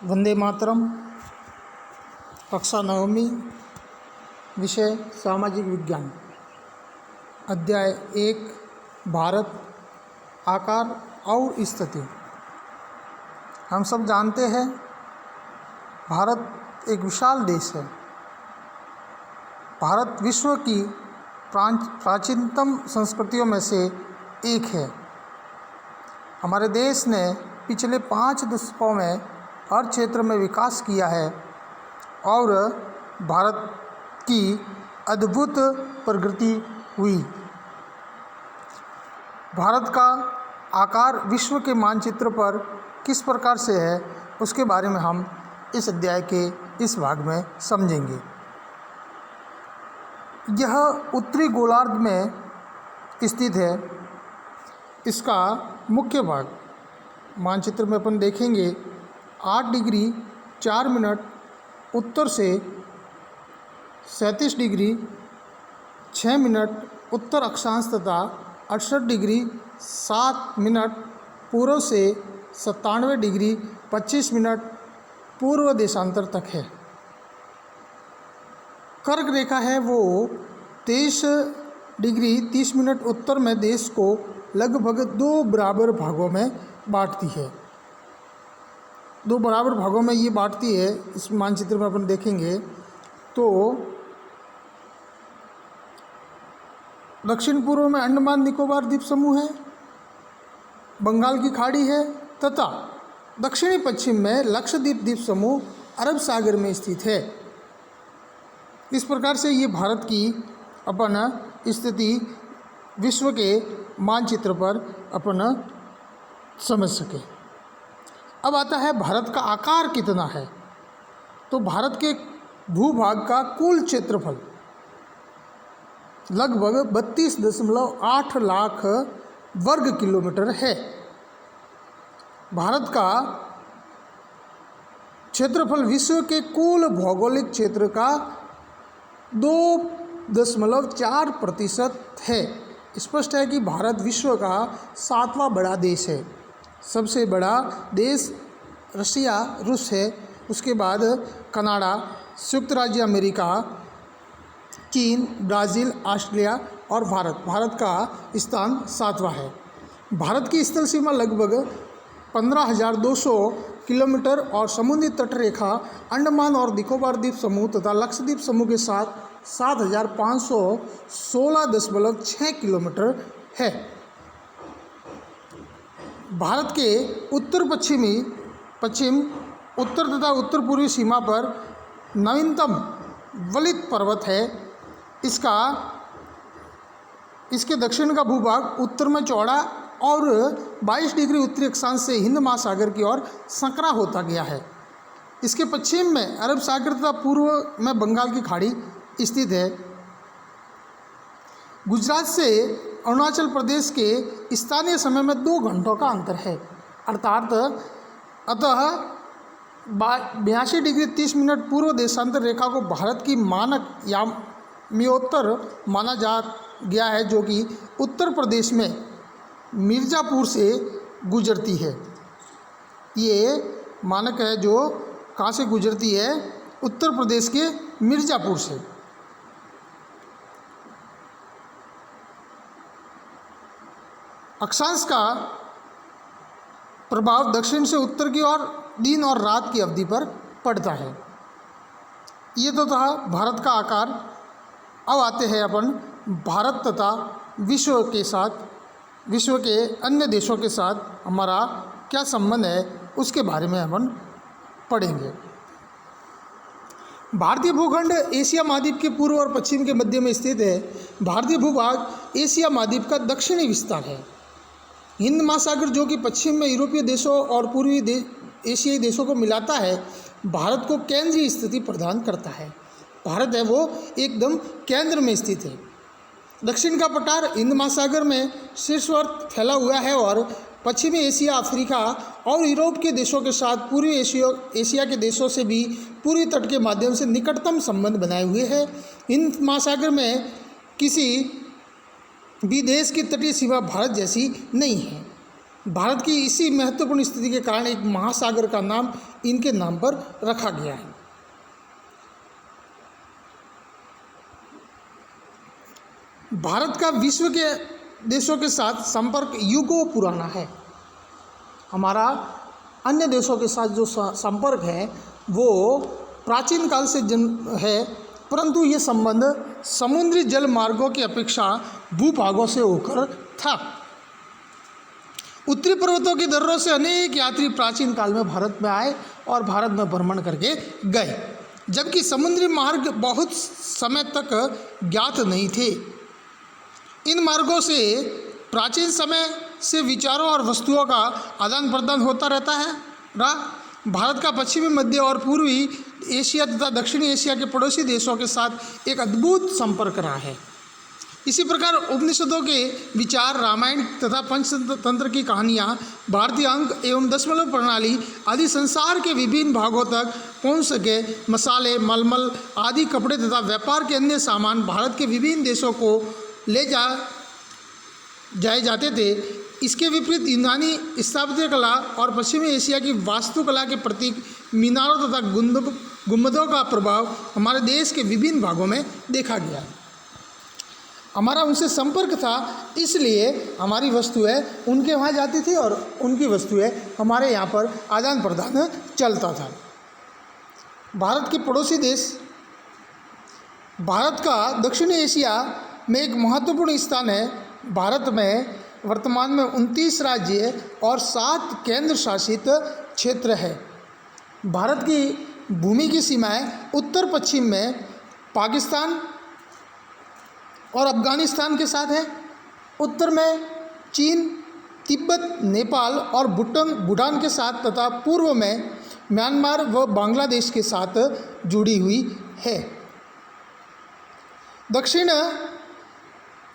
वंदे मातरम। कक्षा नवमी, विषय सामाजिक विज्ञान, अध्याय 1, भारत, आकार और स्थिति। हम सब जानते हैं भारत एक विशाल देश है। भारत विश्व की प्राचीनतम संस्कृतियों में से एक है। हमारे देश ने पिछले 5 दशकों में हर क्षेत्र में विकास किया है और भारत की अद्भुत प्रगति हुई। भारत का आकार विश्व के मानचित्र पर किस प्रकार से है, उसके बारे में हम इस अध्याय के इस भाग में समझेंगे। यह उत्तरी गोलार्ध में स्थित है। इसका मुख्य भाग मानचित्र में अपन देखेंगे 8 डिग्री 4 मिनट उत्तर से 37 डिग्री 6 मिनट उत्तर अक्षांश तथा 68 डिग्री 7 मिनट पूर्व से 97 डिग्री 25 मिनट पूर्व देशांतर तक है। कर्क रेखा है वो 23 डिग्री 30 मिनट उत्तर में देश को लगभग 2 बराबर भागों में बांटती है। 2 बराबर भागों में ये बांटती है। इस मानचित्र में अपन देखेंगे तो दक्षिण पूर्व में अंडमान निकोबार द्वीप समूह है, बंगाल की खाड़ी है तथा दक्षिणी पश्चिम में लक्षद्वीप द्वीप समूह अरब सागर में स्थित है। इस प्रकार से ये भारत की अपन स्थिति विश्व के मानचित्र पर अपन समझ सके। अब आता है भारत का आकार कितना है। तो भारत के भूभाग का कुल क्षेत्रफल लगभग 32.8 लाख वर्ग किलोमीटर है। भारत का क्षेत्रफल विश्व के कुल भौगोलिक क्षेत्र का 2.4% है। स्पष्ट है कि भारत विश्व का 7वां बड़ा देश है। सबसे बड़ा देश रशिया रूस है, उसके बाद कनाडा, संयुक्त राज्य अमेरिका, चीन, ब्राज़ील, ऑस्ट्रेलिया और भारत का स्थान 7वां है। भारत की स्थल सीमा लगभग 15,200 किलोमीटर और समुद्री तट रेखा अंडमान और निकोबार द्वीप समूह तथा लक्षद्वीप समूह के साथ 7,516.6 किलोमीटर है। भारत के पश्चिम, उत्तर तथा उत्तर पूर्वी सीमा पर नवीनतम वलित पर्वत है। इसके दक्षिण का भूभाग उत्तर में चौड़ा और 22 डिग्री उत्तरी अक्षांश से हिंद महासागर की ओर संकरा होता गया है। इसके पश्चिम में अरब सागर तथा पूर्व में बंगाल की खाड़ी स्थित है। गुजरात से अरुणाचल प्रदेश के स्थानीय समय में 2 घंटों का अंतर है। अतः 82 डिग्री 30 मिनट पूर्व देशांतर रेखा को भारत की मानक याम्योत्तर माना जा गया है, जो कि उत्तर प्रदेश में मिर्ज़ापुर से गुजरती है। ये मानक है जो कहाँ से गुजरती है? उत्तर प्रदेश के मिर्ज़ापुर से। अक्षांश का प्रभाव दक्षिण से उत्तर की ओर दिन और रात की अवधि पर पड़ता है। ये तो था भारत का आकार। अब आते हैं अपन भारत तथा विश्व के अन्य देशों के साथ हमारा क्या संबंध है, उसके बारे में अपन पढ़ेंगे। भारतीय भूखंड एशिया महाद्वीप के पूर्व और पश्चिम के मध्य में स्थित है। भारतीय भूभाग एशिया महाद्वीप का दक्षिणी विस्तार है। हिंद महासागर, जो कि पश्चिम में यूरोपीय देशों और पूर्वी एशियाई देशों को मिलाता है, भारत को केंद्रीय स्थिति प्रदान करता है। भारत है वो एकदम केंद्र में स्थित है। दक्षिण का पठार हिंद महासागर में शीर्षवर्त फैला हुआ है और पश्चिमी एशिया, अफ्रीका और यूरोप के देशों के साथ पूर्वी एशिया के देशों से भी पूर्वी तट के माध्यम से निकटतम संबंध बनाए हुए है। हिंद महासागर में किसी भी देश की तटीय सीमा भारत जैसी नहीं है। भारत की इसी महत्वपूर्ण स्थिति के कारण एक महासागर का नाम इनके नाम पर रखा गया है। भारत का विश्व के देशों के साथ संपर्क युगों पुराना है। हमारा अन्य देशों के साथ जो संपर्क है वो प्राचीन काल से है, परंतु ये संबंध समुद्री जल मार्गों की अपेक्षा भूभागों से होकर था। उत्तरी पर्वतों की दर्रों से अनेक यात्री प्राचीन काल में भारत में आए और भारत में भ्रमण करके गए, जबकि समुद्री मार्ग बहुत समय तक ज्ञात नहीं थे। इन मार्गों से प्राचीन समय से विचारों और वस्तुओं का आदान प्रदान होता रहता है। भारत का पश्चिमी, मध्य और पूर्वी एशिया तथा दक्षिणी एशिया के पड़ोसी देशों के साथ एक अद्भुत संपर्क रहा है। इसी प्रकार उपनिषदों के विचार, रामायण तथा पंचतंत्र की कहानियाँ, भारतीय अंक एवं दशमलव प्रणाली आदि संसार के विभिन्न भागों तक पहुँच सके। मसाले, मलमल आदि कपड़े तथा व्यापार के अन्य सामान भारत के विभिन्न देशों को ले जाए जाते थे। इसके विपरीत यूनानी स्थापत्य कला और पश्चिमी एशिया की वास्तुकला के प्रतीक मीनारों तथा गुंबदों का प्रभाव हमारे देश के विभिन्न भागों में देखा गया। हमारा उनसे संपर्क था, इसलिए हमारी वस्तुएं उनके वहाँ जाती थी और उनकी वस्तुएं हमारे यहाँ पर आदान प्रदान चलता था। भारत के पड़ोसी देश, भारत का दक्षिणी एशिया में एक महत्वपूर्ण स्थान है। भारत में वर्तमान में 29 राज्य और 7 केंद्र शासित क्षेत्र है। भारत की भूमि की सीमाएं उत्तर पश्चिम में पाकिस्तान और अफगानिस्तान के साथ है, उत्तर में चीन, तिब्बत, नेपाल और भूटान के साथ तथा पूर्व में म्यांमार व बांग्लादेश के साथ जुड़ी हुई है। दक्षिण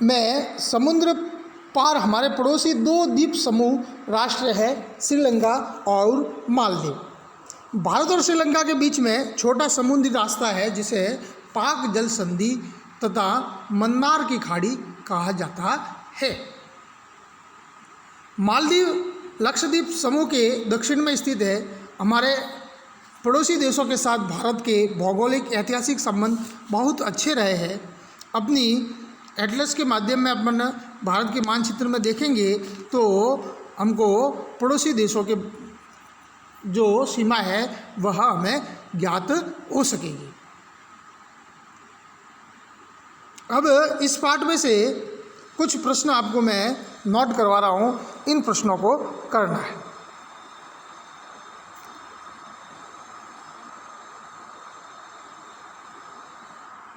में समुद्र पार हमारे पड़ोसी 2 द्वीप समूह राष्ट्र है, श्रीलंका और मालदीव। भारत और श्रीलंका के बीच में छोटा समुद्री रास्ता है जिसे पाक जल संधि तथा मन्नार की खाड़ी कहा जाता है। मालदीव लक्षद्वीप समूह के दक्षिण में स्थित है। हमारे पड़ोसी देशों के साथ भारत के भौगोलिक ऐतिहासिक संबंध बहुत अच्छे रहे हैं। अपनी एटलस के माध्यम में अपन भारत के मानचित्र में देखेंगे तो हमको पड़ोसी देशों के जो सीमा है वह हमें ज्ञात हो सकेगी। अब इस पाठ में से कुछ प्रश्न आपको मैं नोट करवा रहा हूँ, इन प्रश्नों को करना है।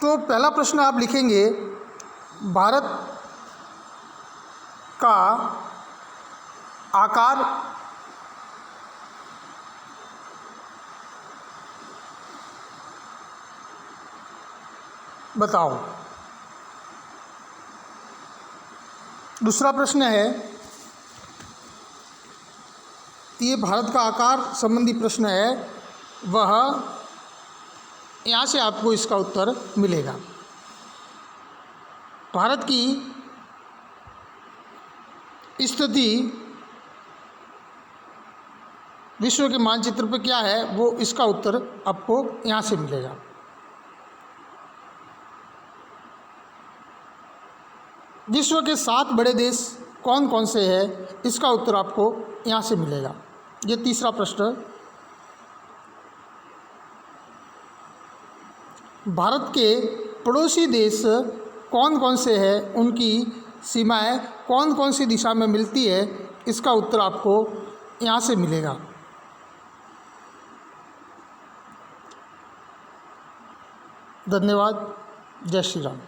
तो पहला प्रश्न आप लिखेंगे, भारत का आकार बताओ। दूसरा प्रश्न है, ये भारत का आकार संबंधी प्रश्न है, वह यहाँ से आपको इसका उत्तर मिलेगा। भारत की स्थिति विश्व के मानचित्र पर क्या है, वो इसका उत्तर आपको यहाँ से मिलेगा। विश्व के 7 बड़े देश कौन कौन से हैं, इसका उत्तर आपको यहाँ से मिलेगा। ये तीसरा प्रश्न, भारत के पड़ोसी देश कौन कौन से हैं, उनकी सीमाएं कौन कौन सी दिशा में मिलती है, इसका उत्तर आपको यहाँ से मिलेगा। धन्यवाद। जय श्री राम।